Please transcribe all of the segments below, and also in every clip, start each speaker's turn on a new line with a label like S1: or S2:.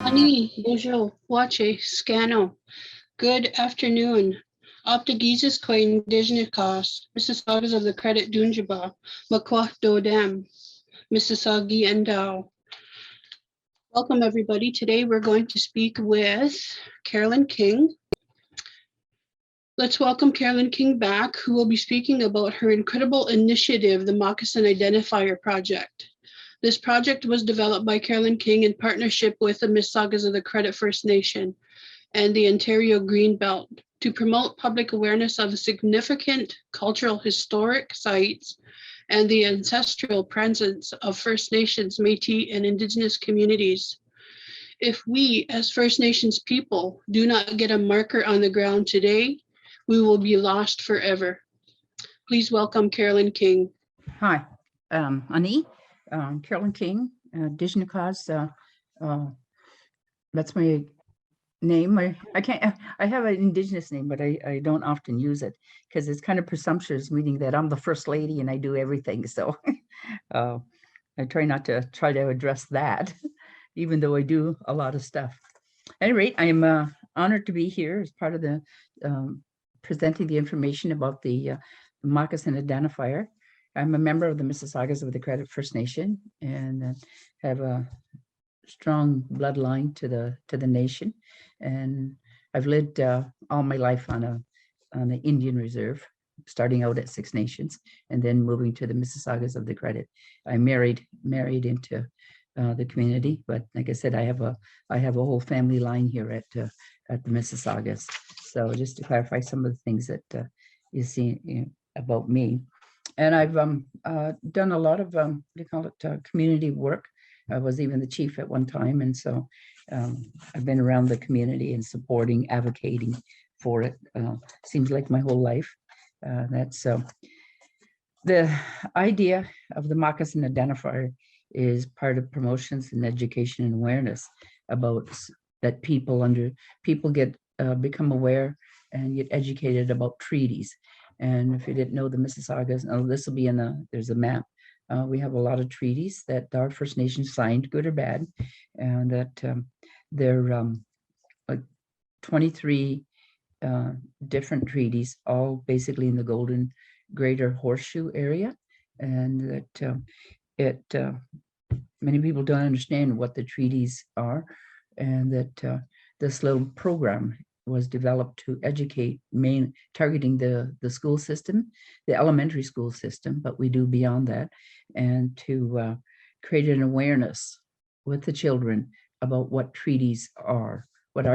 S1: Ani, bonjour, wache, scano. Good afternoon. Optigizes ko Indigenous cause, Mississaugas of the Credit Dunjaba, Makwa Dodam, Mississaugi and Dow. Welcome everybody. Today we're going to speak with Carolyn King. Let's welcome Carolyn King back, who will be speaking about her incredible initiative, the Moccasin Identifier Project. This project was developed by Carolyn King in partnership with the Mississaugas of the Credit First Nation and the Ontario Greenbelt to promote public awareness of significant cultural historic sites and the ancestral presence of First Nations, Métis and Indigenous communities. If we as First Nations people do not get a marker on the ground today, we will be lost forever. Please welcome Carolyn King.
S2: Hi, Ani, Carolyn King, Indigenous cause. That's my name. I have an Indigenous name, but I don't often use it because it's kind of presumptuous, meaning that I'm the first lady and I do everything. So I try not to address that, even though I do a lot of stuff. At any rate, I'm honored to be here as part of the presenting the information about the Moccasin Identifier. I'm a member of the Mississaugas of the Credit First Nation and have a strong bloodline to the nation. And I've lived all my life on an Indian reserve, starting out at Six Nations and then moving to the Mississaugas of the Credit. I married into the community, but like I said, I have a whole family line here at the Mississaugas. So just to clarify some of the things that you see about me. And I've done a lot of, community work. I was even the chief at one time. And so I've been around the community and supporting, advocating for it. Seems like my whole life. That's the idea of the Moccasin Identifier is part of promotions and education and awareness about that people get become aware and get educated about treaties. And if you didn't know the Mississaugas, this will be there's a map. We have a lot of treaties that our First Nations signed, good or bad, and that they're like 23 different treaties, all basically in the Golden Greater Horseshoe area. And that many people don't understand what the treaties are, and that this little program was developed to educate, targeting the school system, the elementary school system, but we do beyond that, and to create an awareness with the children about what treaties are, what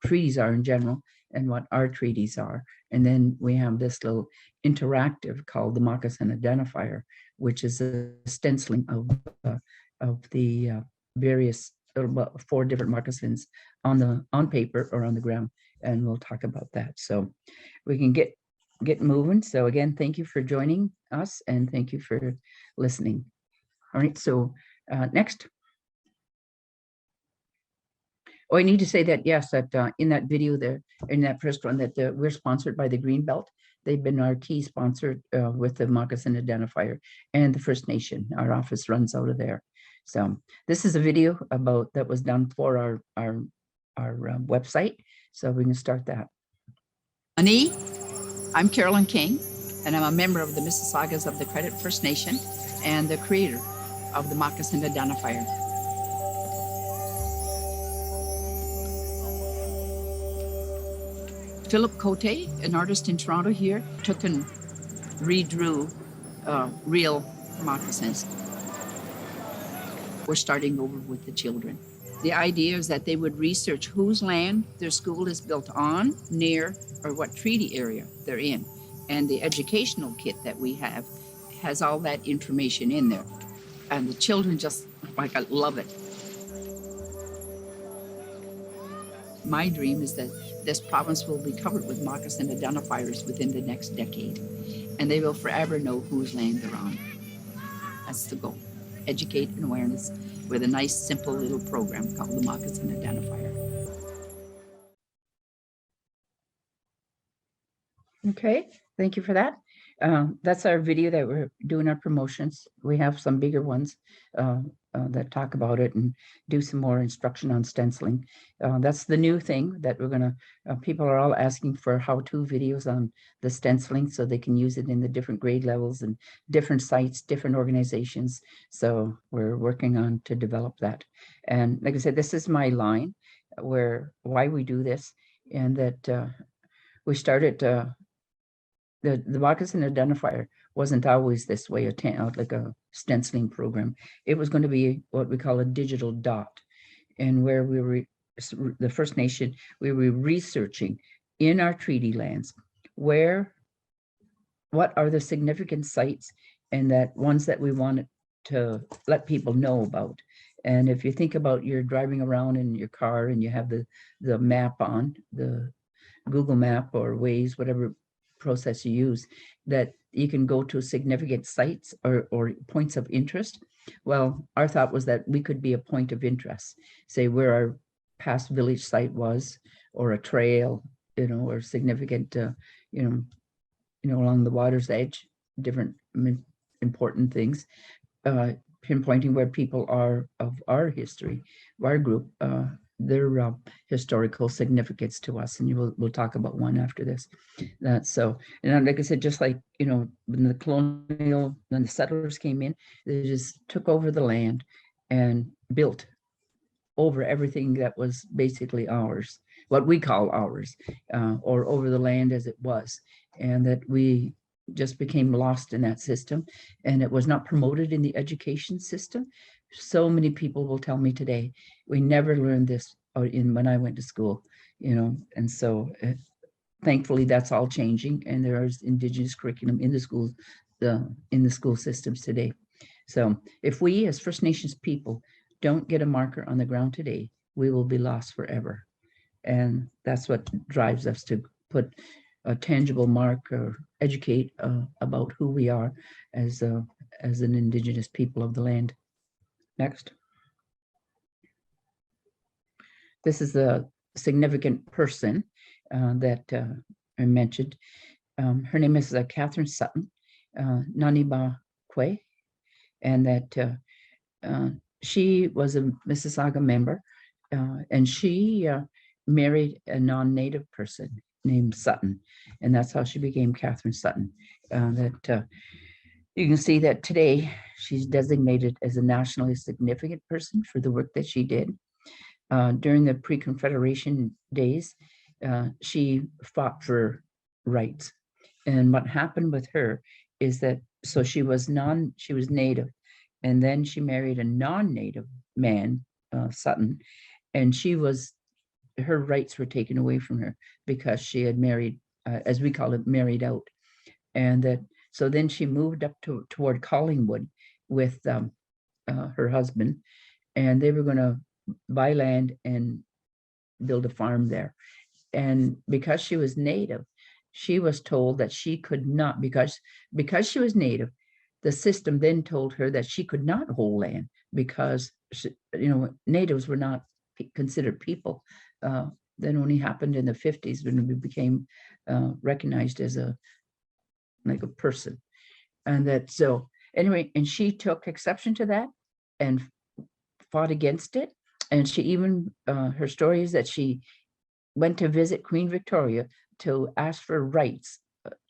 S2: treaties are in general, and what our treaties are. And then we have this little interactive called the Moccasin Identifier, which is a stenciling of the various 4 different moccasins on paper or on the ground, and we'll talk about that. So we can get moving. So again, thank you for joining us and thank you for listening. All right, so next. Oh, I need to say that, yes, that in that video there, in that first one, that we're sponsored by the Greenbelt. They've been our key sponsor with the Moccasin Identifier and the First Nation. Our office runs out of there. So this is a video that was done for our website. So we can start that.
S3: Ani, I'm Carolyn King, and I'm a member of the Mississaugas of the Credit First Nation and the creator of the Moccasin Identifier. Philip Cote, an artist in Toronto here, took and redrew real moccasins. We're starting over with the children. The idea is that they would research whose land their school is built on, near, or what treaty area they're in. And the educational kit that we have has all that information in there. And the children just, like, I love it. My dream is that this province will be covered with moccasin identifiers within the next decade, and they will forever know whose land they're on. That's the goal. Educate and awareness with a nice, simple little program called the Moccasin Identifier.
S2: Okay, thank you for that. That's our video that we're doing our promotions. We have some bigger ones that talk about it and do some more instruction on stenciling. That's the new thing that we're gonna, people are all asking for how-to videos on the stenciling so they can use it in the different grade levels and different sites, different organizations. So we're working on to develop that. And like I said, this is my line why we do this, and that we started the Moccasin Identifier wasn't always this way, like a stenciling program. It was going to be what we call a digital dot, and where we were, the First Nation, we were researching in our treaty lands what are the significant sites, and that ones that we wanted to let people know about. And if you think about, you're driving around in your car and you have the map on, the Google Map or Waze, whatever process you use, that you can go to significant sites or points of interest. Well, our thought was that we could be a point of interest, say where our past village site was, or a trail, or significant, along the water's edge, different important things, pinpointing where people are of our history, our group, their historical significance to us. And we'll talk about one after this. So, and like I said, just like, when the settlers came in, they just took over the land and built over everything that was basically ours, what we call ours, or over the land as it was. And that we just became lost in that system, and it was not promoted in the education system. So many people will tell me today, we never learned this when I went to school, and so thankfully that's all changing, and there is Indigenous curriculum in the schools, in the school systems today. So if we as First Nations people don't get a marker on the ground today, we will be lost forever. And that's what drives us to put a tangible mark or educate about who we are as an Indigenous people of the land. Next. This is a significant person that I mentioned. Her name is Katherine Sutton, Naniba Kwe, and that she was a Mississauga member, and she married a non-native person named Sutton, and that's how she became Katherine Sutton. You can see that today she's designated as a nationally significant person for the work that she did. During the pre-Confederation days, she fought for rights. And what happened with her is that, so she was native, and then she married a non-native man, Sutton, and her rights were taken away from her because she had married, as we call it, married out. And that, so then she moved up toward Collingwood with her husband, and they were going to buy land and build a farm there. And because she was native, she was told that she could not, because she was native, the system then told her that she could not hold land because natives were not considered people. That only happened in the 50s when we became recognized as a person. And that, so anyway, and she took exception to that and fought against it. And she even, her story is that she went to visit Queen Victoria to ask for rights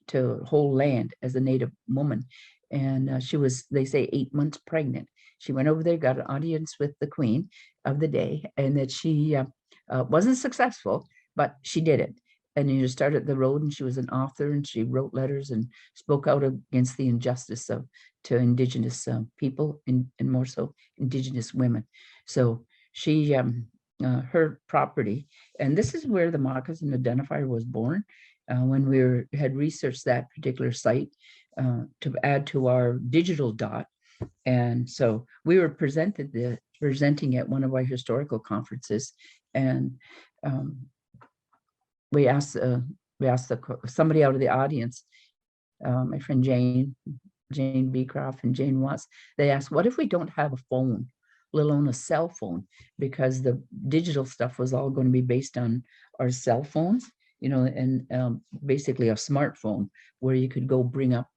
S2: to hold land as a native woman. And she was, they say, 8 months pregnant. She went over there, got an audience with the Queen of the day, and that she wasn't successful, but she did it. And started the road, and she was an author, and she wrote letters and spoke out against the injustice to Indigenous people, and more so Indigenous women. So she, her property, and this is where the Moccasin Identifier was born, when we had researched that particular site to add to our digital dot. And so we were presenting at one of our historical conferences, and we asked somebody out of the audience, my friend Jane Beecroft and Jane Watts, they asked, what if we don't have a phone, let alone a cell phone? Because the digital stuff was all going to be based on our cell phones. and basically a smartphone where you could go bring up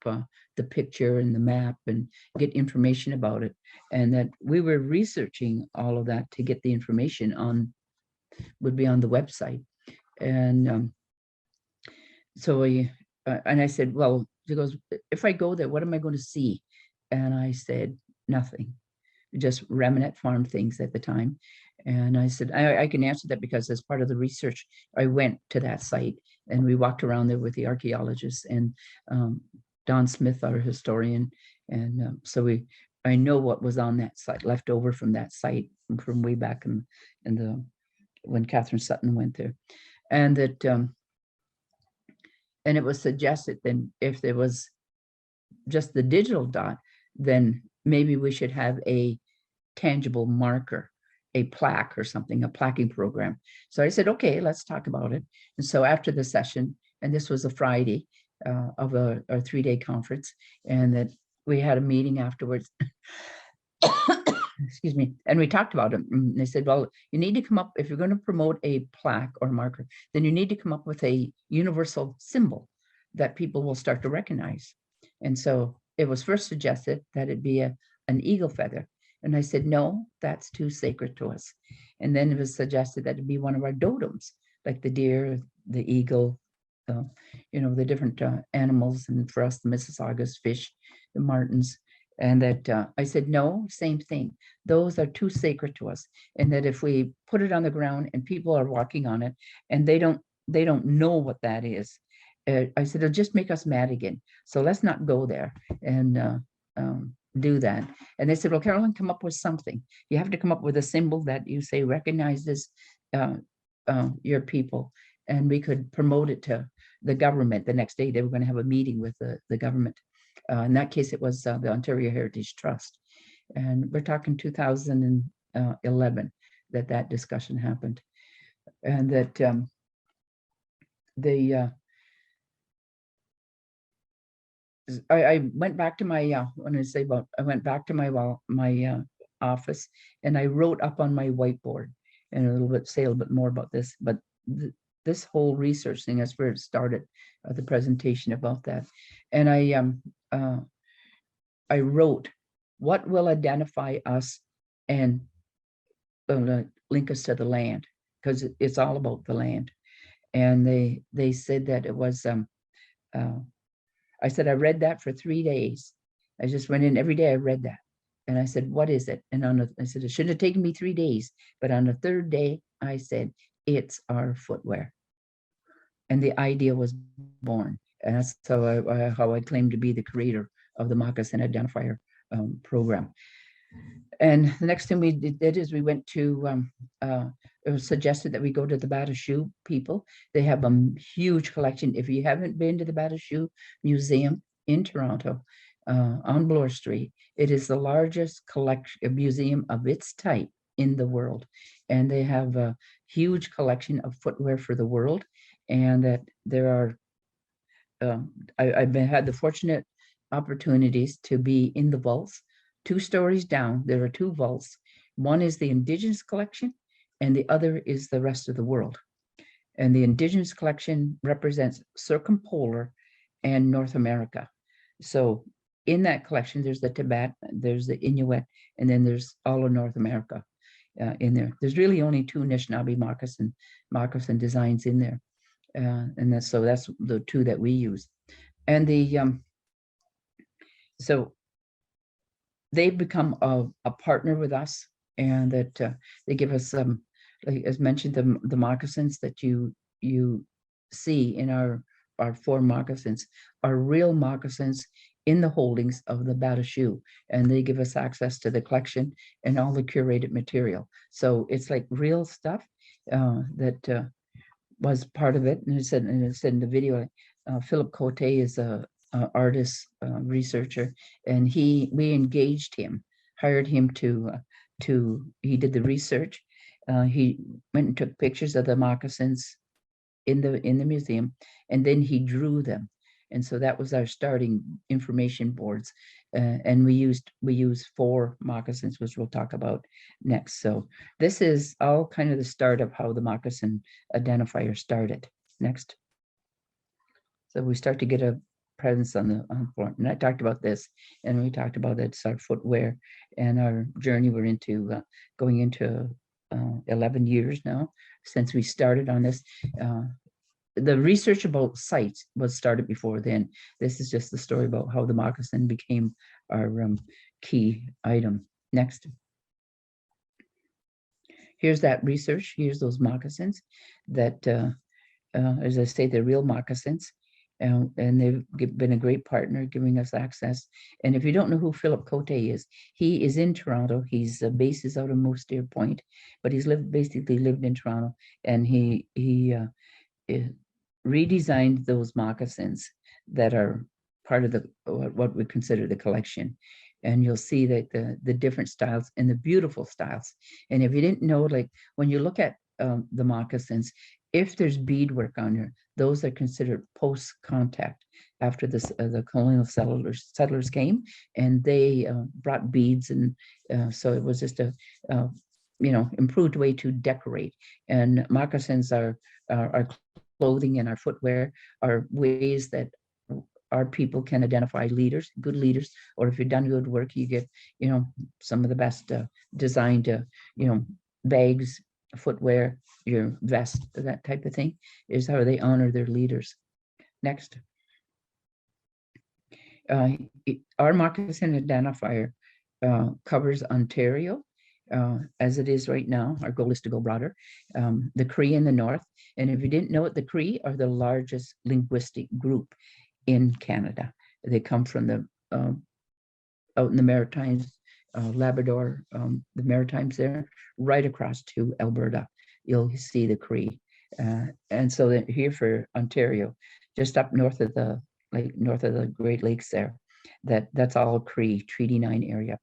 S2: the picture and the map and get information about it. And that we were researching all of that to get the information would be on the website. And so I said, well, she goes, if I go there, what am I going to see? And I said, nothing, just remnant farm things at the time. And I said, I can answer that because as part of the research, I went to that site and we walked around there with the archaeologists and Don Smith, our historian. And so I know what was on that site, left over from that site from way back when Katherine Sutton went there. And that, and it was suggested then if there was just the digital dot, then maybe we should have a tangible marker, a plaque or something, a plaquing program. So I said, okay, let's talk about it. And so after the session, and this was a Friday of a 3-day conference, and that we had a meeting afterwards. Excuse me. And we talked about it. And they said, well, you need to come up, if you're going to promote a plaque or marker, then you need to come up with a universal symbol that people will start to recognize. And so it was first suggested that it be an eagle feather. And I said, no, that's too sacred to us. And then it was suggested that it be one of our totems, like the deer, the eagle, the different animals. And for us, the Mississaugas, fish, the martins. And that I said, no, same thing. Those are too sacred to us. And that if we put it on the ground and people are walking on it and they don't know what that is, I said, it'll just make us mad again. So let's not go there and do that. And they said, well, Carolyn, come up with something. You have to come up with a symbol that you say recognizes your people. And we could promote it to the government. The next day, they were going to have a meeting with the government. In that case, it was the Ontario Heritage Trust. And we're talking 2011 that discussion happened. And that I went back to my, when I say about, I went back to my office and I wrote up on my whiteboard, and a little bit, say a little bit more about this, but this whole research thing, that's where it started, the presentation about that. And I wrote, what will identify us and link us to the land, because it's all about the land. And they said that it was, I said, I read that for 3 days. I just went in every day, I read that. And I said, what is it? And I said, it shouldn't have taken me 3 days. But on the third day, I said, it's our footwear. And the idea was born. And that's how I claim to be the creator of the Moccasin Identifier program. And the next thing we did is we went to, it was suggested that we go to the Batashu people. They have a huge collection. If you haven't been to the Batashu Museum in Toronto, on Bloor Street, it is the largest museum of its type in the world. And they have a huge collection of footwear for the world. And that there are, I've had the fortunate opportunities to be in the vaults. 2 stories down, there are 2 vaults. One is the Indigenous collection, and the other is the rest of the world. And the Indigenous collection represents circumpolar and North America. So in that collection, there's the Tibet, there's the Inuit, and then there's all of North America in there. There's really only 2 Anishinaabe moccasin designs in there. And that's the 2 that we use. And so they've become a partner with us, and that they give us, like as mentioned, the moccasins that you see in our 4 moccasins are real moccasins in the holdings of the Batashu, and they give us access to the collection and all the curated material. So it's like real stuff that was part of it. And it said in the video, Philip Cote is a artist, researcher, and we engaged him, hired him to he did the research. He went and took pictures of the moccasins in the museum, and then he drew them. And so that was our starting information boards. And we use 4 moccasins, which we'll talk about next. So this is all kind of the start of how the Moccasin Identifier started. Next. So we start to get a presence on the floor. And I talked about this, and we talked about it's our footwear and our journey. We're into going into 11 years now since we started on this. The research about sites was started before then. This is just the story about how the moccasin became our key item. Next. Here's that research. Here's those moccasins that, as I say, they're real moccasins. And they've been a great partner, giving us access. And if you don't know who Philip Cote is, he is in Toronto. He's bases out of Moose Point, but he's basically lived in Toronto, and he redesigned those moccasins that are part of the what we consider the collection. And you'll see that the different styles and the beautiful styles. And if you didn't know, like when you look at the moccasins, if there's beadwork on there, those are considered post-contact after this, the colonial settlers came, and they brought beads, and so it was just a improved way to decorate. And moccasins are our clothing and our footwear are ways that our people can identify leaders, good leaders, or if you've done good work, you get some of the best designed bags, footwear, your vest, that type of thing, is how they honor their leaders. Next. Our moccasin identifier covers Ontario as it is right now. Our goal is to go broader. The Cree in the north, and if you didn't know it, the Cree are the largest linguistic group in Canada. They come from the out in the Maritimes, Labrador, the Maritimes there, right across to Alberta. You'll see the Cree, and so they're here for Ontario, just up north of the Great Lakes there. That's all Cree, Treaty 9 area,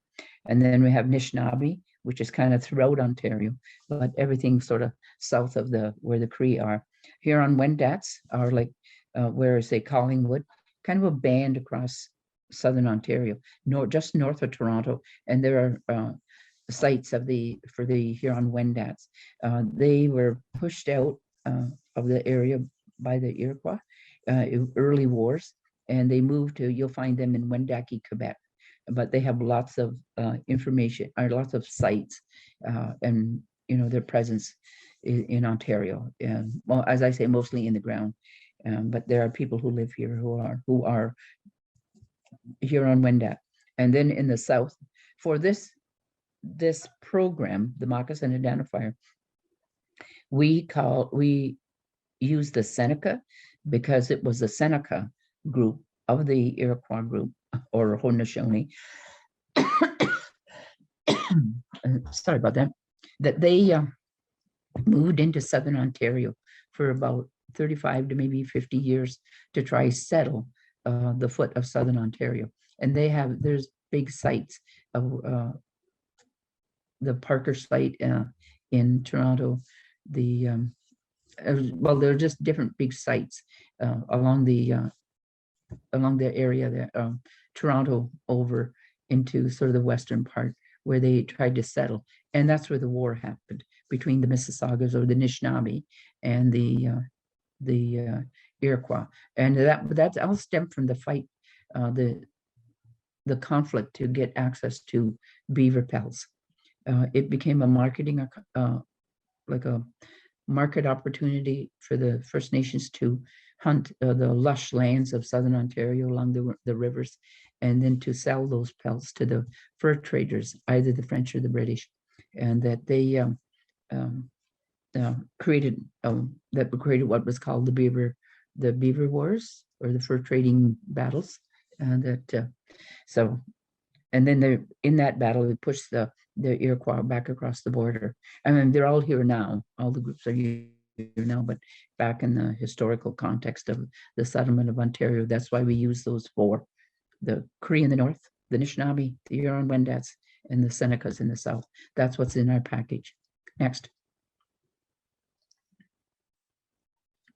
S2: and then we have Anishinaabe, which is kind of throughout Ontario, but everything sort of south of where the Cree are. Here on Wendat are like where say Collingwood, kind of a band across southern Ontario, just north of Toronto, and there are sites for the Huron-Wendat. They were pushed out of the area by the Iroquois early wars, and they moved to, you'll find them in Wendake, Quebec, but they have lots of information, or lots of sites, and their presence in Ontario. Well, as I say, mostly in the ground, but there are people who live here who are Huron-Wendat. And then in the south, for this program, the Moccasin Identifier, we use the Seneca because it was the Seneca group of the Iroquois group, or Haudenosaunee. Sorry about that. That they moved into southern Ontario for about 35 to maybe 50 years to try settle the foot of southern Ontario. And there's big sites of the Parker site in Toronto, well, there are just different big sites along the area there, Toronto over into sort of the western part where they tried to settle. And that's where the war happened between the Mississaugas, or the Anishinaabe, and the Iroquois. And that's all stemmed from the fight, the conflict to get access to beaver pelts. It became a marketing, like a market opportunity for the First Nations to hunt the lush lands of southern Ontario along the rivers, and then to sell those pelts to the fur traders, either the French or the British, and that they created what was called the Beaver Wars, or the fur trading battles, and that and then in that battle they pushed the Iroquois back across the border. I mean, they're all here now. All the groups are here now, but back in the historical context of the settlement of Ontario, that's why we use those four: the Cree in the north, the Anishinaabe, the Huron-Wendats, and the Senecas in the south. That's what's in our package. Next.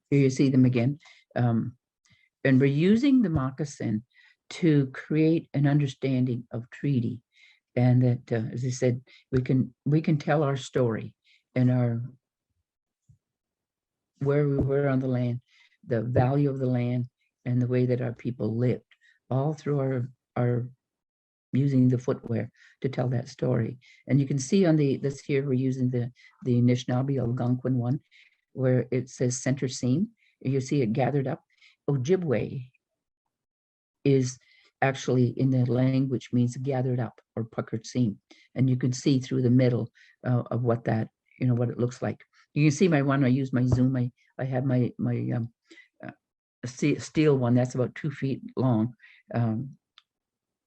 S2: Here you see them again. And we're using the moccasin to create an understanding of treaty, and that, as I said, we can tell our story and where we were on the land, the value of the land, and the way that our people lived, all through our using the footwear to tell that story. And you can see on this here, we're using the Anishinaabe Algonquin one, where it says center seam. You see it gathered up. Ojibwe is actually in the language means gathered up or puckered seam. And you can see through the middle of what that, what it looks like. You can see my one, I use my zoom. I have my steel one that's about 2 feet long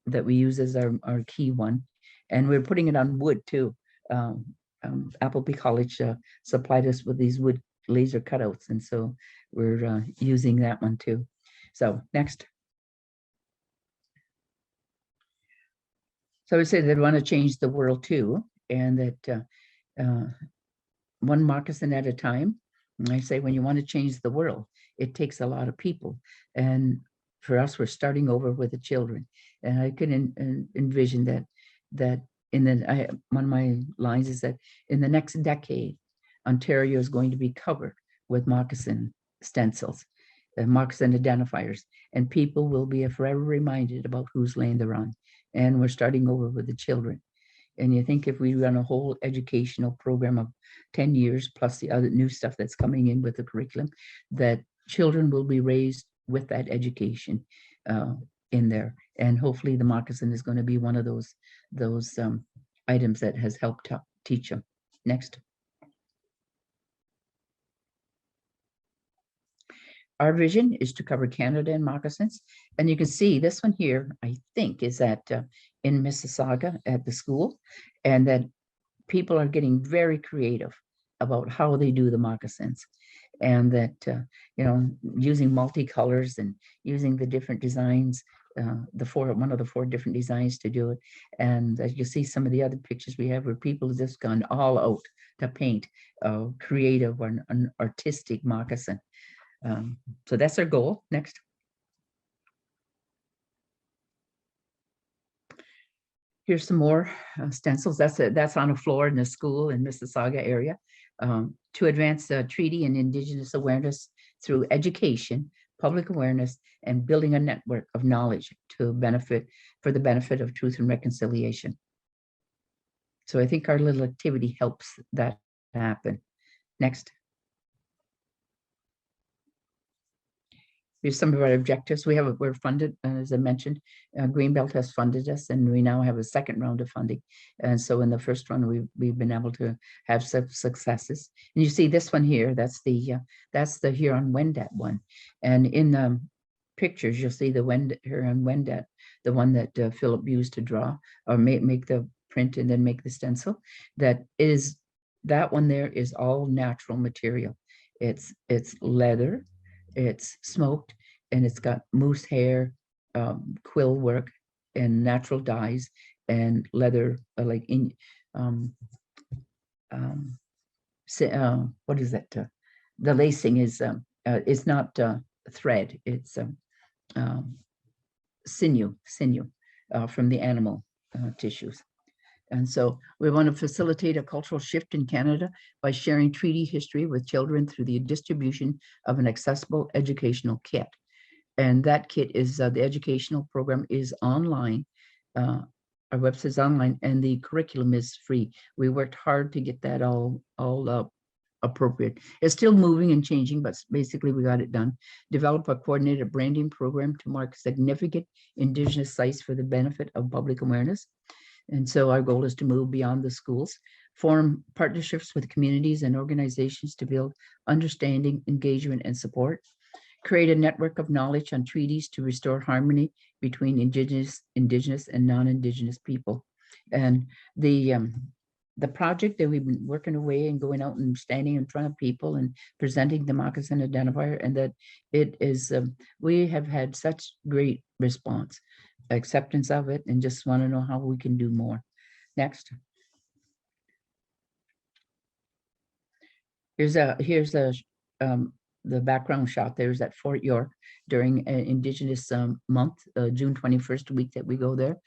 S2: that we use as our key one. And we're putting it on wood too. Appleby College supplied us with these wood laser cutouts. And so we're using that one too. So next. So I would say they want to change the world too, and that one moccasin at a time. And I say when you want to change the world, it takes a lot of people. And for us, we're starting over with the children. And I can envision that one of my lines is that in the next decade, Ontario is going to be covered with moccasin stencils, moccasin identifiers, and people will be forever reminded about whose land they're on. And we're starting over with the children. And you think if we run a whole educational program of 10 years, plus the other new stuff that's coming in with the curriculum, that children will be raised with that education in there. And hopefully the moccasin is going to be one of those items that has helped teach them. Next. Our vision is to cover Canada in moccasins. And you can see this one here, I think, is at in Mississauga at the school, and that people are getting very creative about how they do the moccasins. And that, using multicolors and using the different designs, one of the 4 different designs to do it. And as you see some of the other pictures we have where people have just gone all out to paint creative or an artistic moccasin. So that's our goal. Next. Here's some more stencils. That's on a floor in the school in Mississauga area to advance the treaty and Indigenous awareness through education, public awareness, and building a network of knowledge for the benefit of truth and reconciliation. So I think our little activity helps that happen. Next. Here's some of our objectives. We're funded, as I mentioned, Greenbelt has funded us, and we now have a second round of funding. And so in the first one, we've been able to have some successes. And you see this one here, that's the Huron-Wendat one. And in the pictures, you'll see the Huron-Wendat, the one that Philip used to draw or make the print and then make the stencil. That one there is all natural material. It's leather. It's smoked, and it's got moose hair, quill work, and natural dyes, and leather, what is that? The lacing is, it's not thread, it's sinew from the animal tissues. And so we want to facilitate a cultural shift in Canada by sharing treaty history with children through the distribution of an accessible educational kit. And that kit is, the educational program is online. Our website is online, and the curriculum is free. We worked hard to get that all appropriate. It's still moving and changing, but basically we got it done. Develop a coordinated branding program to mark significant Indigenous sites for the benefit of public awareness. And so our goal is to move beyond the schools, form partnerships with communities and organizations to build understanding, engagement, and support, create a network of knowledge on treaties to restore harmony between Indigenous and non-Indigenous people. And the project that we've been working away and going out and standing in front of people and presenting the Moccasin Identifier, and that it is, we have had such great response, acceptance of it, and just want to know how we can do more. Next. Here's the background shot. There's at Fort York during Indigenous Month, June 21st week that we go there.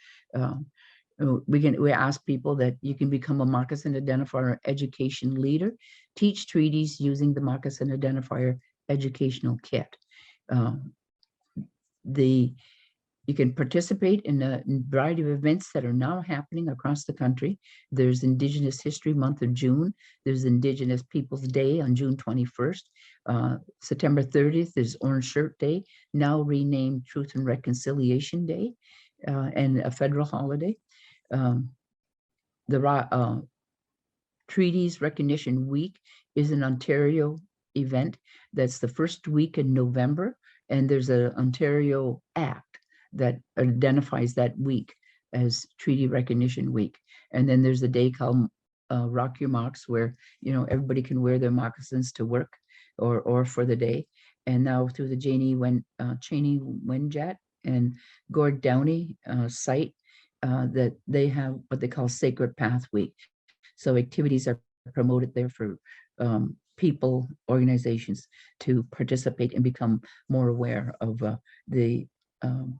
S2: We ask people that you can become a Moccasin Identifier education leader, teach treaties using the Moccasin Identifier educational kit. You can participate in a variety of events that are now happening across the country. There's Indigenous History Month of June. There's Indigenous Peoples Day on June 21st. September 30th is Orange Shirt Day, now renamed Truth and Reconciliation Day, and a federal holiday. The Treaties Recognition Week is an Ontario event that's the first week in November, and there's an Ontario Act that identifies that week as Treaty Recognition Week. And then there's a day called Rock Your Mocks, where everybody can wear their moccasins to work or for the day. And now through the Cheney Wenjat and Gord Downey site, that they have what they call Sacred Path Week. So activities are promoted there for people, organizations to participate and become more aware of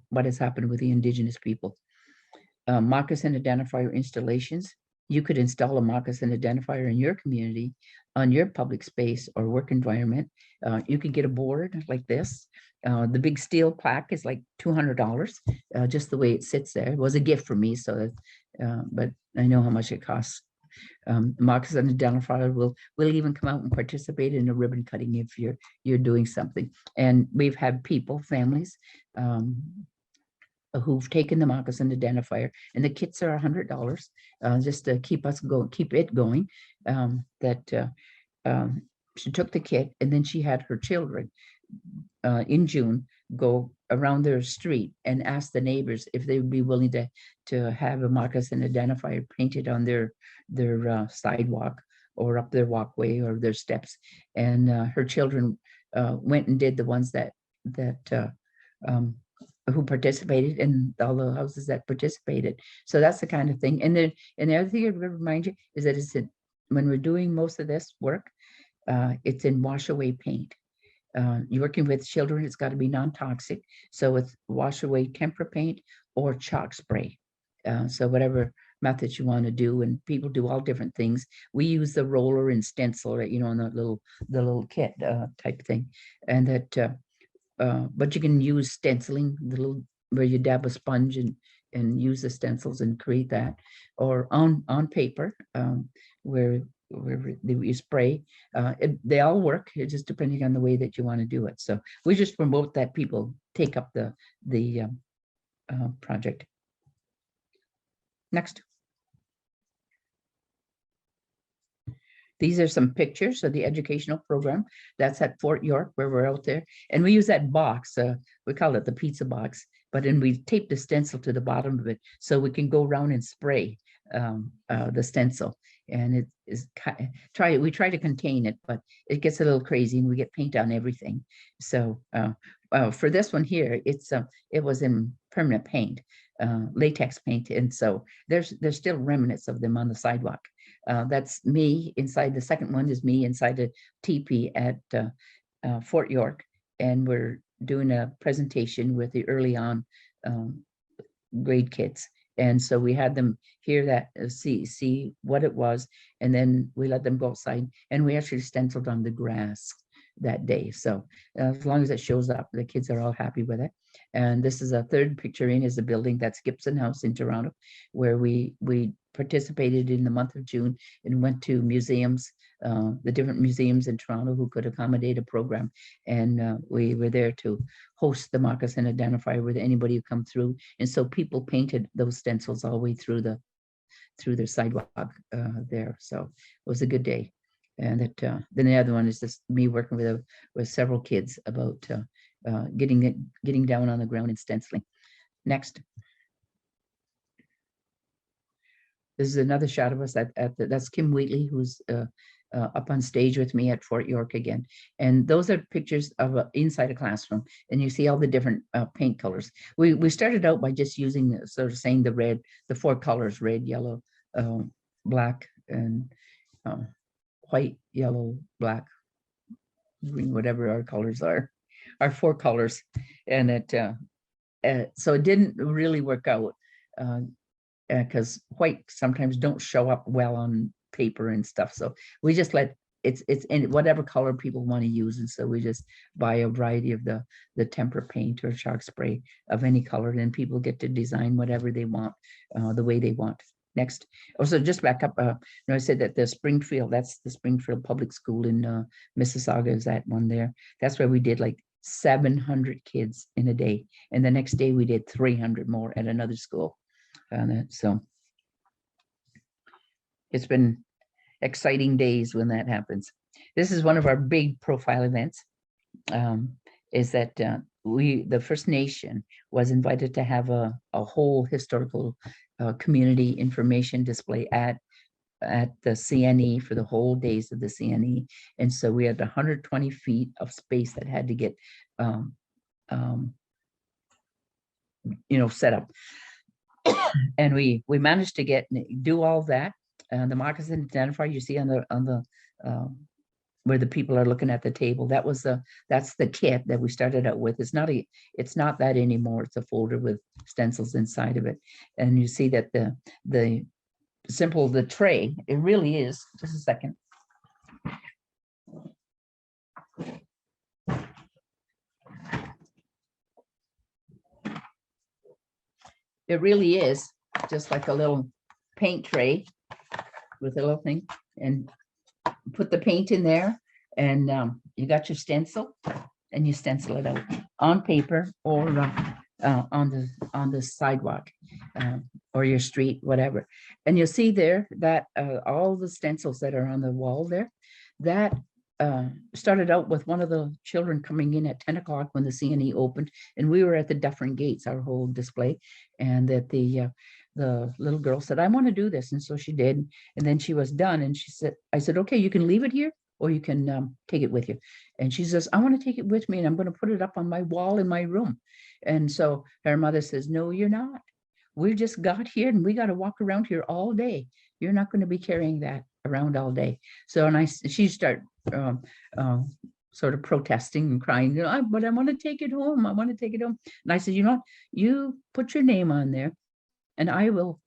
S2: what has happened with the Indigenous people. Moccasin Identifier installations. You could install a Moccasin Identifier in your community, on your public space or work environment. You can get a board like this. The big steel plaque is like $200, just the way it sits there. It was a gift for me, so but I know how much it costs. Moccasin Identifier will even come out and participate in a ribbon cutting if you're doing something. And we've had people, families, who've taken the Moccasin Identifier, and the kits are $100, just to keep it going. She took the kit, and then she had her children in June go around their street and ask the neighbors if they would be willing to have a Moccasin Identifier painted on their sidewalk or up their walkway or their steps. And her children went and did the ones that who participated, and all the houses that participated. So that's the kind of thing. And then, and the other thing I would remind you is that when we're doing most of this work, it's in wash away paint. You're working with children, it's got to be non-toxic. So it's wash away tempera paint or chalk spray. So whatever methods you want to do, and people do all different things. We use the roller and stencil, right, in the little kit type thing. And that, but you can use stenciling, where you dab a sponge and use the stencils and create that, or on paper, where you spray. They all work. It's just depending on the way that you want to do it. So we just promote that people take up the project. Next. These are some pictures of the educational program. That's at Fort York, where we're out there. And we use that box, we call it the pizza box, but then we tape the stencil to the bottom of it so we can go around and spray the stencil. And it is we try to contain it, but it gets a little crazy and we get paint on everything. So for this one here, it was in permanent paint, latex paint. And so there's still remnants of them on the sidewalk. That's me inside. The second one is me inside a teepee at Fort York, and we're doing a presentation with the early on grade kids. And so we had them hear that, see what it was, and then we let them go outside, and we actually stenciled on the grass that day. So as long as it shows up, the kids are all happy with it. And this is a third picture is a building, that's Gibson House in Toronto, where we participated in the month of June and went to museums, the different museums in Toronto who could accommodate a program. And we were there to host the Moccasin Identifier with anybody who come through. And so people painted those stencils all the way through their sidewalk there. So it was a good day. And then the other one is just me working with several kids about getting down on the ground and stenciling. Next. This is another shot of us that's Kim Wheatley, who's up on stage with me at Fort York again. And those are pictures of inside a classroom. And you see all the different paint colors. We started out by just using, sort of saying the four colors, red, yellow, black, and white, yellow, black, green, whatever our colors are, our four colors. And so it didn't really work out because white sometimes don't show up well on paper and stuff. So we just let it's in whatever color people want to use. And so we just buy a variety of the tempera paint or chalk spray of any color, and people get to design whatever they want, the way they want. Next. Also, just back up, I said that the Springfield, that's the Springfield Public School in Mississauga, is that one there. That's where we did like 700 kids in a day. And the next day we did 300 more at another school. So it's been exciting days when that happens. This is one of our big profile events, is that the First Nation was invited to have a whole historical community information display at the CNE for the whole days of the CNE. And so we had 120 feet of space that had to get set up. And we managed to do all that. The Moccasin Identifier you see on the where the people are looking at the table, that's the kit that we started out with. It's not that anymore. It's a folder with stencils inside of it. And you see that the tray, it really is, just a second. It really is just like a little paint tray with a little thing, and put the paint in there, and you got your stencil, and you stencil it out on paper or on the sidewalk or your street, whatever. And you'll see there that all the stencils that are on the wall there, that started out with one of the children coming in at 10 o'clock when the CNE opened, and we were at the Dufferin Gates, our whole display, and that the little girl said, I want to do this. And so she did. And then she was done. And I said, okay, you can leave it here or you can take it with you. And she says, I want to take it with me and I'm going to put it up on my wall in my room. And so her mother says, no, you're not. We just got here and we got to walk around here all day. You're not going to be carrying that around all day. So, she started sort of protesting and crying, but I want to take it home. I want to take it home. And I said, you put your name on there, and I will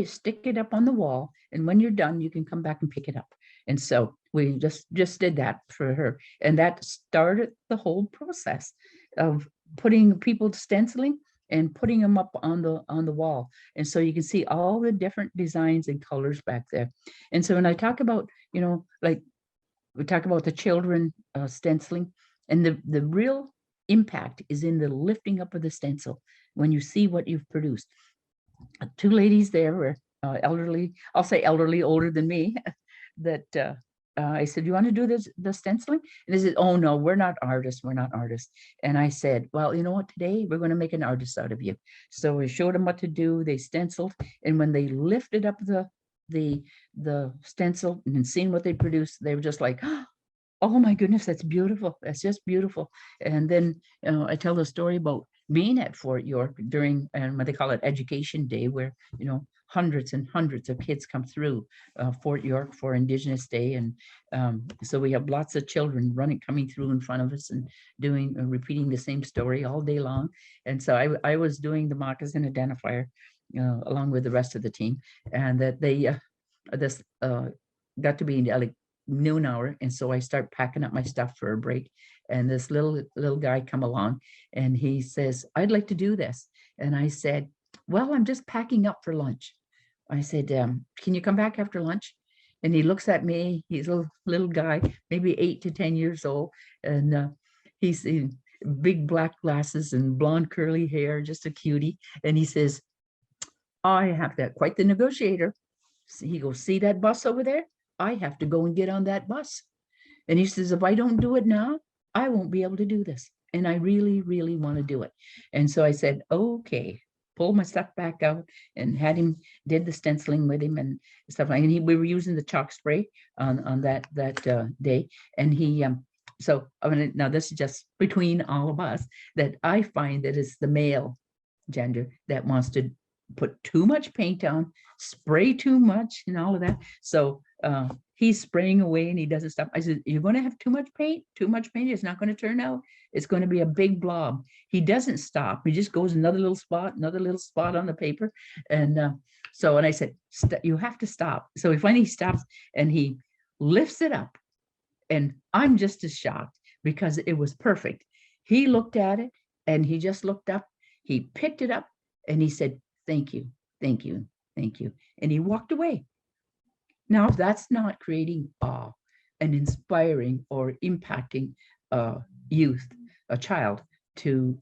S2: stick it up on the wall. And when you're done, you can come back and pick it up. And so we just did that for her. And that started the whole process of putting people stenciling and putting them up on the wall. And so you can see all the different designs and colors back there. And so when I talk about, like we talk about the children stenciling, and the real impact is in the lifting up of the stencil when you see what you've produced. Two ladies there were elderly, I'll say elderly, older than me, that I said, you want to do the stenciling? And they said, oh no, we're not artists. And I said, well, you know what, today we're going to make an artist out of you. So we showed them what to do. They stenciled. And when they lifted up the stencil and seeing what they produced, they were just like, oh my goodness, that's beautiful. That's just beautiful. And then I tell the story about being at Fort York during what they call it Education Day, where hundreds and hundreds of kids come through Fort York for Indigenous Day, and so we have lots of children coming through in front of us and repeating the same story all day long. And so I was doing the Moccasin Identifier along with the rest of the team, and that they got to be like noon hour, and so I start packing up my stuff for a break. And this little guy come along, and he says, I'd like to do this. And I said, well, I'm just packing up for lunch. I said, can you come back after lunch? And he looks at me. He's a little guy, maybe 8 to 10 years old, and he's in big black glasses and blonde curly hair, just a cutie. And he says, I have that, quite the negotiator. He goes, see that bus over there? I have to go and get on that bus. And he says, if I don't do it now, I won't be able to do this. And I really, really want to do it. And so I said, okay, pulled my stuff back out and did the stenciling with him and stuff. And we were using the chalk spray on that day. And he, so now this is just between all of us, that I find that it's the male gender that wants to put too much paint on, spray too much and all of that. So he's spraying away and he doesn't stop. I said, you're going to have too much paint, it's not going to turn out. It's going to be a big blob. He doesn't stop. He just goes another little spot on the paper. And so, and I said, you have to stop. So he finally stops and he lifts it up And I'm just as shocked because it was perfect. He looked at it and he just looked up, he picked it up and he said, thank you, thank you, thank you. And he walked away. Now, if that's not creating awe and inspiring or impacting youth, a child to,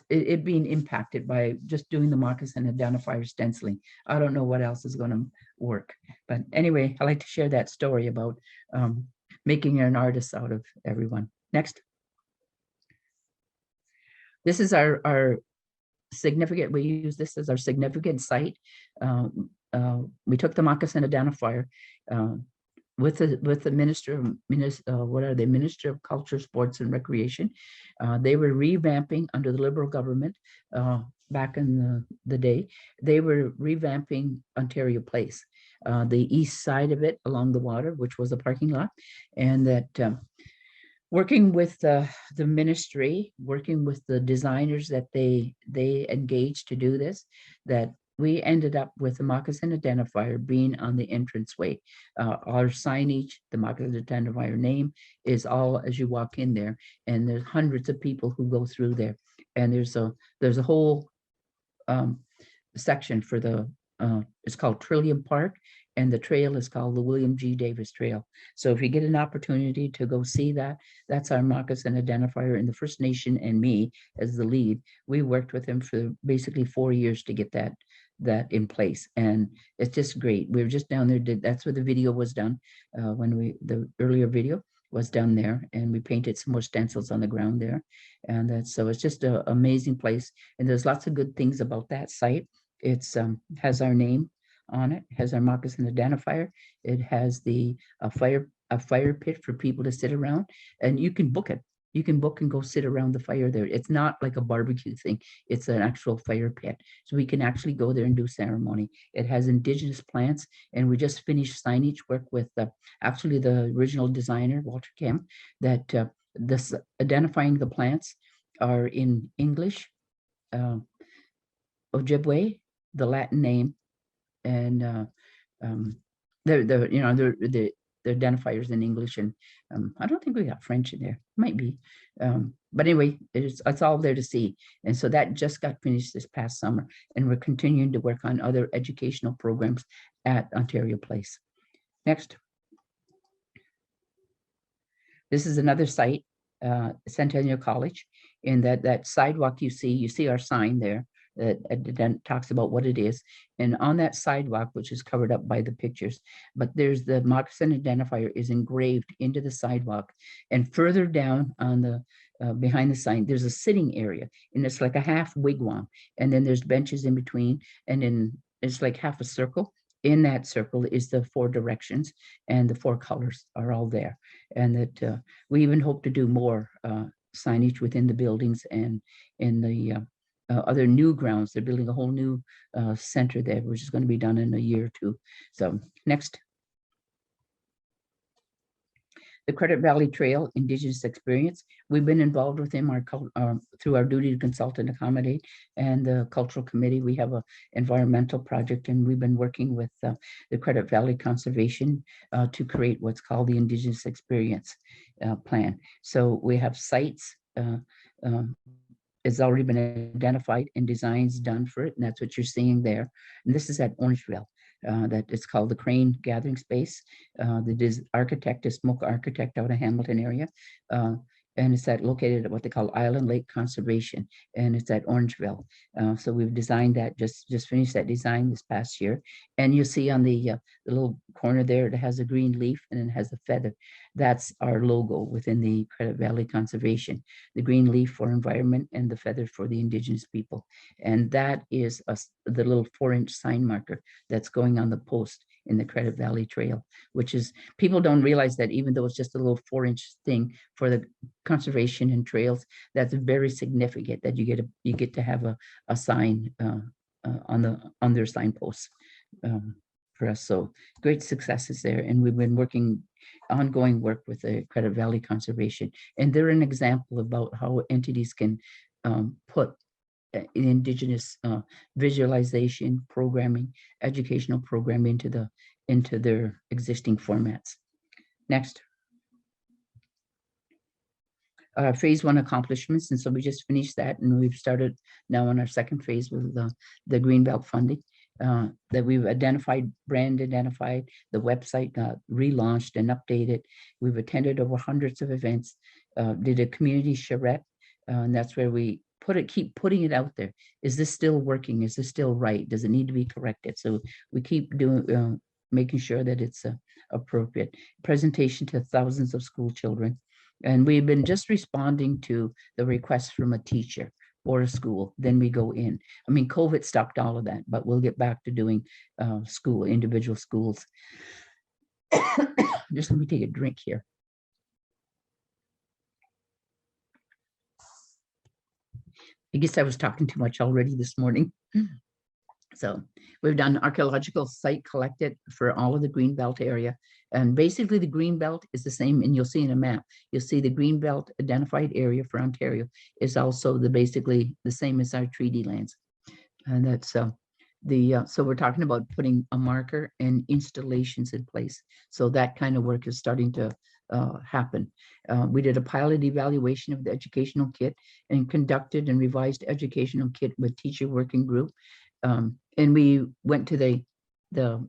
S2: it being impacted by just doing the moccasin identifier stenciling. I don't know what else is going to work. But anyway, I like to share that story about making an artist out of everyone. Next. This is our significant, we use this as our significant site. We took the moccasin identifier with the Minister of Culture, Sports and Recreation. They were revamping under the Liberal government back in the day. They were revamping Ontario Place, the east side of it along the water, which was a parking lot, and that working with the ministry, working with the designers that they engaged to do this, that we ended up with the moccasin identifier being on the entranceway. Our signage, the moccasin identifier name is all as you walk in there, and there's hundreds of people who go through there. And there's a whole section for the, it's called Trillium Park, and the trail is called the William G. Davis Trail. So if you get an opportunity to go see that, that's our moccasin identifier, and the First Nation and me as the lead. We worked with him for basically 4 years to get that in place, and it's just great. We were just down there, that's where the video was done, the earlier video was done there, and we painted some more stencils on the ground there. And so it's just an amazing place, and there's lots of good things about that site. It's has our name on it, has our moccasin identifier. It has a fire pit for people to sit around, and you can book it. You can book and go sit around the fire there. It's not like a barbecue thing. It's an actual fire pit. So we can actually go there and do ceremony. It has Indigenous plants, and we just finished signage work with actually the original designer, Walter Kemp, that this identifying the plants are in English, Ojibwe, the Latin name, and the identifiers in English, and I don't think we got French in there, might be, but anyway, it's all there to see. And so that just got finished this past summer, and we're continuing to work on other educational programs at Ontario Place. Next. This is another site, Centennial College, in that sidewalk you see our sign there that talks about what it is. And on that sidewalk, which is covered up by the pictures, but there's the moccasin identifier is engraved into the sidewalk. And further down on the behind the sign, there's a sitting area, and it's like a half wigwam. And then there's benches in between, and then it's like half a circle. In that circle is the 4 directions, and the 4 colors are all there. And that we even hope to do more signage within the buildings and in the other new grounds. They're building a whole new center there, which is going to be done in a year or 2. So next. The Credit Valley Trail Indigenous Experience. We've been involved with them through our duty to consult and accommodate, and the Cultural Committee. We have an environmental project, and we've been working with the Credit Valley Conservation to create what's called the Indigenous Experience Plan. So we have sites. It's already been identified and designs done for it, and that's what you're seeing there. And this is at Orangeville. That it's called the Crane Gathering Space. The architect is Smoke Architect out of Hamilton area. And it's located at what they call Island Lake Conservation, and it's at Orangeville. So we've designed that, just finished that design this past year. And you see on the little corner there, it has a green leaf and it has a feather. That's our logo within the Credit Valley Conservation. The green leaf for environment and the feather for the Indigenous people. And that is the little 4-inch sign marker that's going on the post in the Credit Valley Trail, which is, people don't realize that even though it's just a little 4-inch thing for the conservation and trails, that's very significant that you get to have a sign on their signposts for us. So great successes there, and we've been ongoing work with the Credit Valley Conservation, and they're an example about how entities can put Indigenous visualization, programming, educational programming into their existing formats. Next. phase one accomplishments. And so we just finished that, and we've started now on our second phase with the Greenbelt funding. That we've brand identified, the website got relaunched and updated. We've attended over hundreds of events, did a community charrette, and that's where we keep putting it out there. Is this still working? Is this still right? Does it need to be corrected? So we keep doing, making sure that it's appropriate. Presentation to thousands of school children. And we've been just responding to the request from a teacher or a school, then we go in. I mean, COVID stopped all of that, but we'll get back to doing individual schools. Just let me take a drink here. I guess I was talking too much already this morning. So we've done archaeological site collected for all of the Greenbelt area. And basically the Greenbelt is the same, and you'll see in a map, you'll see the Greenbelt identified area for Ontario is also basically the same as our treaty lands. And that's so we're talking about putting a marker and installations in place. So that kind of work is starting to happen. We did a pilot evaluation of the educational kit and conducted and revised educational kit with teacher working group. And we went to the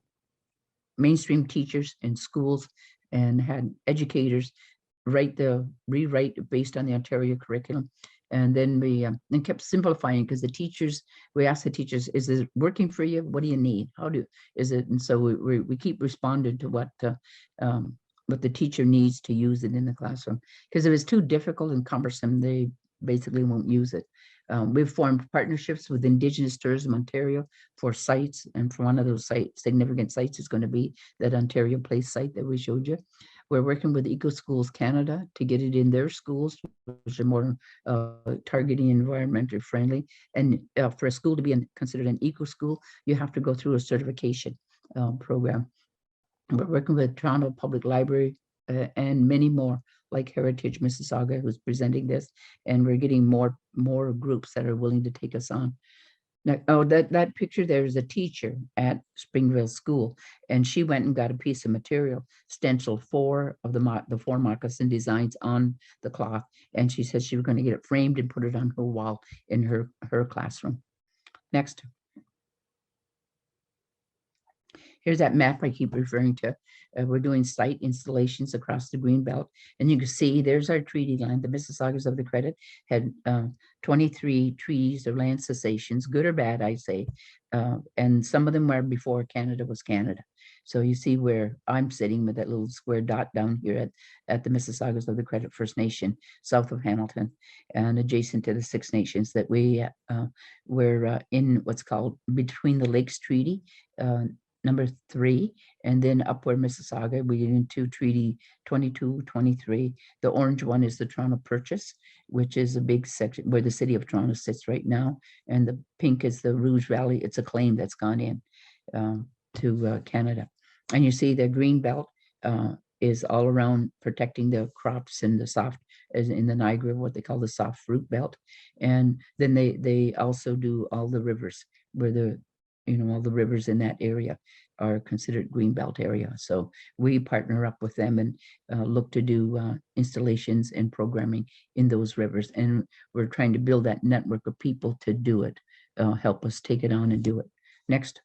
S2: mainstream teachers in schools and had educators rewrite based on the Ontario curriculum. And then we kept simplifying, because we asked the teachers, is it working for you? What do you need? Is it? And so we keep responding to what the teacher needs to use it in the classroom. Because if it's too difficult and cumbersome, they basically won't use it. We've formed partnerships with Indigenous Tourism Ontario for sites, and for one of those significant sites is going to be that Ontario Place site that we showed you. We're working with Eco Schools Canada to get it in their schools, which are more targeting environmentally friendly. And for a school to be considered an eco school, you have to go through a certification program. We're working with Toronto Public Library and many more, like Heritage Mississauga, who's presenting this, and we're getting more groups that are willing to take us on. Now, that picture there is a teacher at Springville School, and she went and got a piece of material, stenciled 4 of the 4 moccasin designs on the cloth, and she said she was going to get it framed and put it on her wall in her classroom. Next. Here's that map I keep referring to. We're doing site installations across the Greenbelt, and you can see there's our treaty land. The Mississaugas of the Credit had 23 treaties or land cessations, good or bad, I say, and some of them were before Canada was Canada. So you see where I'm sitting with that little square dot down here at the Mississaugas of the Credit First Nation, south of Hamilton, and adjacent to the Six Nations that we're in what's called Between the Lakes Treaty, number 3, and then up where Mississauga, we get into Treaty 22, 23. The orange one is the Toronto Purchase, which is a big section where the city of Toronto sits right now. And the pink is the Rouge Valley. It's a claim that's gone in to Canada. And you see the green belt is all around protecting the crops and the soft, as in the Niagara, what they call the soft fruit belt. And then they also do all the rivers where all the rivers in that area are considered Greenbelt area. So we partner up with them and look to do installations and programming in those rivers. And we're trying to build that network of people to do it, help us take it on and do it. Next.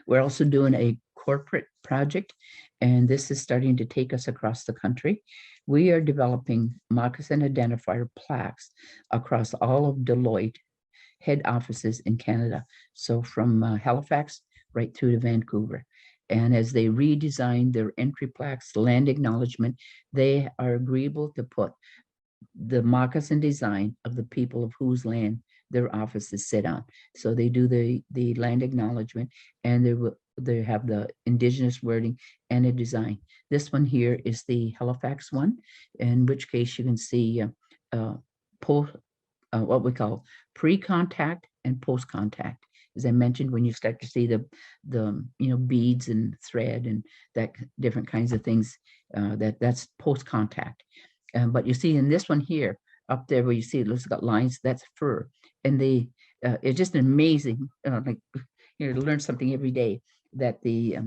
S2: We're also doing a corporate project, and this is starting to take us across the country. We are developing Moccasin Identifier plaques across all of Deloitte head offices in Canada. So from Halifax right through to Vancouver. And as they redesign their entry plaques, land acknowledgement, they are agreeable to put the moccasin design of the people of whose land their offices sit on. So they do the land acknowledgement, and they have the Indigenous wording and a design. This one here is the Halifax one, in which case you can see what we call pre-contact and post-contact. As I mentioned, when you start to see the beads and thread and that different kinds of things, that's post-contact. But you see in this one here, up there where you see it's got lines, that's fur. And it's just amazing, learn something every day, that the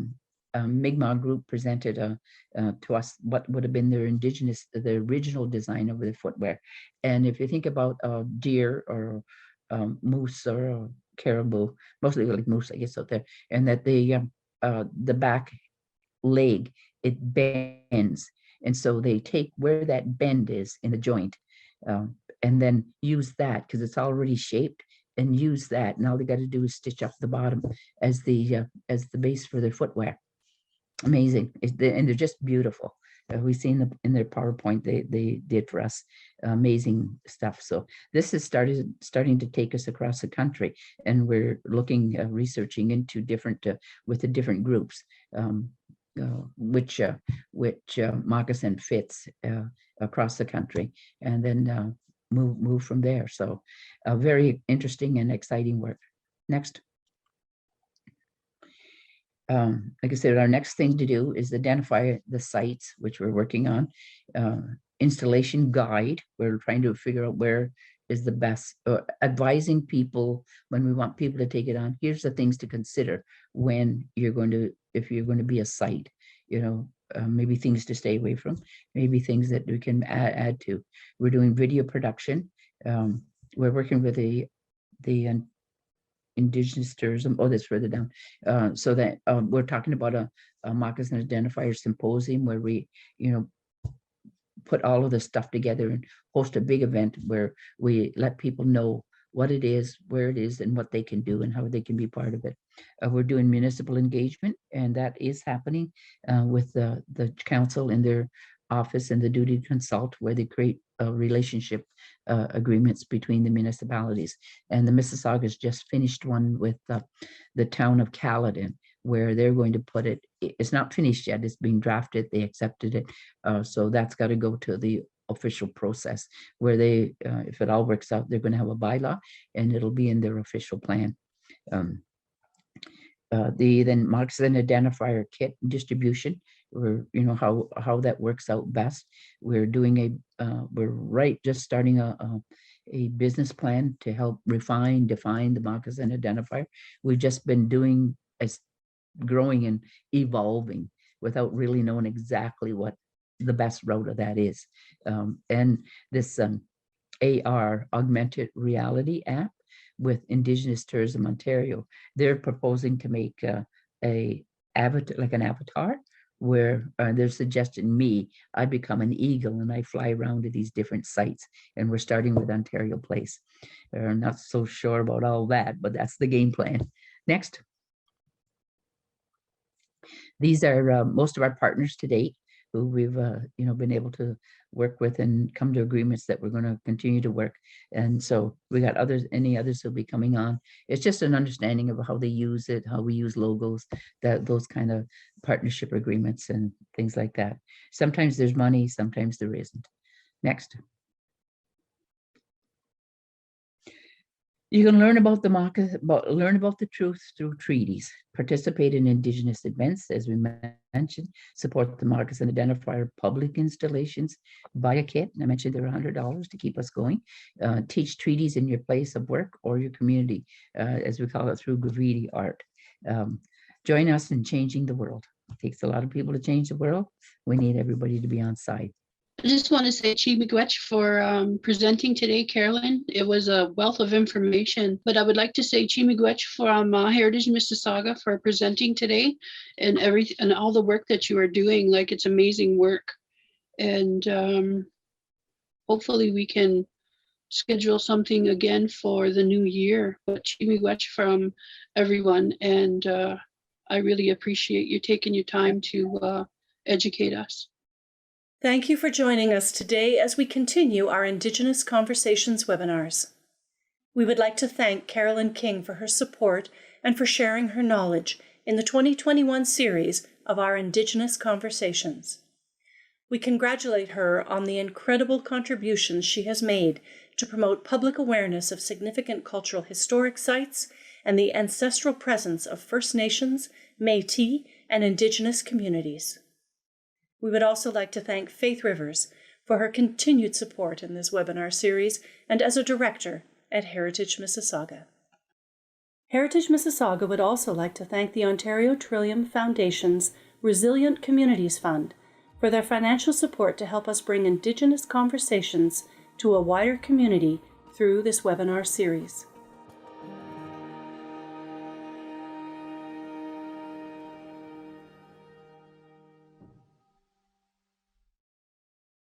S2: Mi'kmaq group presented to us what would have been the original design of the footwear. And if you think about deer or moose or caribou, mostly like moose, I guess, out there, and that the back leg, it bends. And so they take where that bend is in the joint and then use that, because it's already shaped, and use that. And all they got to do is stitch up the bottom as the base for their footwear. Amazing. And they're just beautiful. We've seen in their PowerPoint they did for us amazing stuff. So this is starting to take us across the country, and we're looking, researching into with the different groups, which moccasin fits across the country, and then move from there. So very interesting and exciting work. Next. Like I said, our next thing to do is identify the sites, which we're working on. Installation guide, we're trying to figure out where is the best, advising people when we want people to take it on. Here's the things to consider when if you're going to be a site, maybe things to stay away from, maybe things that we can add to. We're doing video production. We're working with the Indigenous tourism, that's further down, so that we're talking about a Moccasin Identifier Symposium where we, put all of this stuff together and host a big event where we let people know what it is, where it is, and what they can do and how they can be part of it. We're doing municipal engagement, and that is happening with the council in their office and the duty to consult, where they create relationship agreements between the municipalities. And the Mississaugas just finished one with the town of Caledon, where they're going to put it. It's not finished yet, it's being drafted, they accepted it. So that's got to go to the official process where they, if it all works out, they're going to have a bylaw and it'll be in their official plan. Then Moccasin Identifier kit distribution, or how that works out best. We're doing just starting a business plan to help define the Moccasin Identifier. We've just been doing growing and evolving without really knowing exactly what the best route of that is. And this AR, augmented reality app with Indigenous Tourism Ontario, they're proposing to make an avatar where they're suggesting I become an eagle and I fly around to these different sites. And we're starting with Ontario Place. They're not so sure about all that, but that's the game plan. Next. These are most of our partners to date who we've been able to work with and come to agreements that we're going to continue to work. And so we got any others who'll be coming on. It's just an understanding of how they use it, how we use logos, those kind of partnership agreements and things like that. Sometimes there's money, sometimes there isn't. Next. You can learn about the truth through treaties, participate in Indigenous events, as we mentioned, support the Moccasin Identifier public installations, buy a kit. I mentioned they're $100 to keep us going. Teach treaties in your place of work or your community, as we call it, through graffiti art. Join us in changing the world. It takes a lot of people to change the world. We need everybody to be on side.
S1: I just want to say Chi Miigwech for presenting today, Carolyn. It was a wealth of information, but I would like to say Chi Miigwech from Heritage Mississauga for presenting today and all the work that you are doing. Like, it's amazing work. And hopefully we can schedule something again for the new year. But Chi Miigwech from everyone. And I really appreciate you taking your time to educate us.
S4: Thank you for joining us today as we continue our Indigenous Conversations webinars. We would like to thank Carolyn King for her support and for sharing her knowledge in the 2021 series of our Indigenous Conversations. We congratulate her on the incredible contributions she has made to promote public awareness of significant cultural historic sites and the ancestral presence of First Nations, Métis, and Indigenous communities. We would also like to thank Faith Rivers for her continued support in this webinar series and as a director at Heritage Mississauga. Heritage Mississauga would also like to thank the Ontario Trillium Foundation's Resilient Communities Fund for their financial support to help us bring Indigenous conversations to a wider community through this webinar series.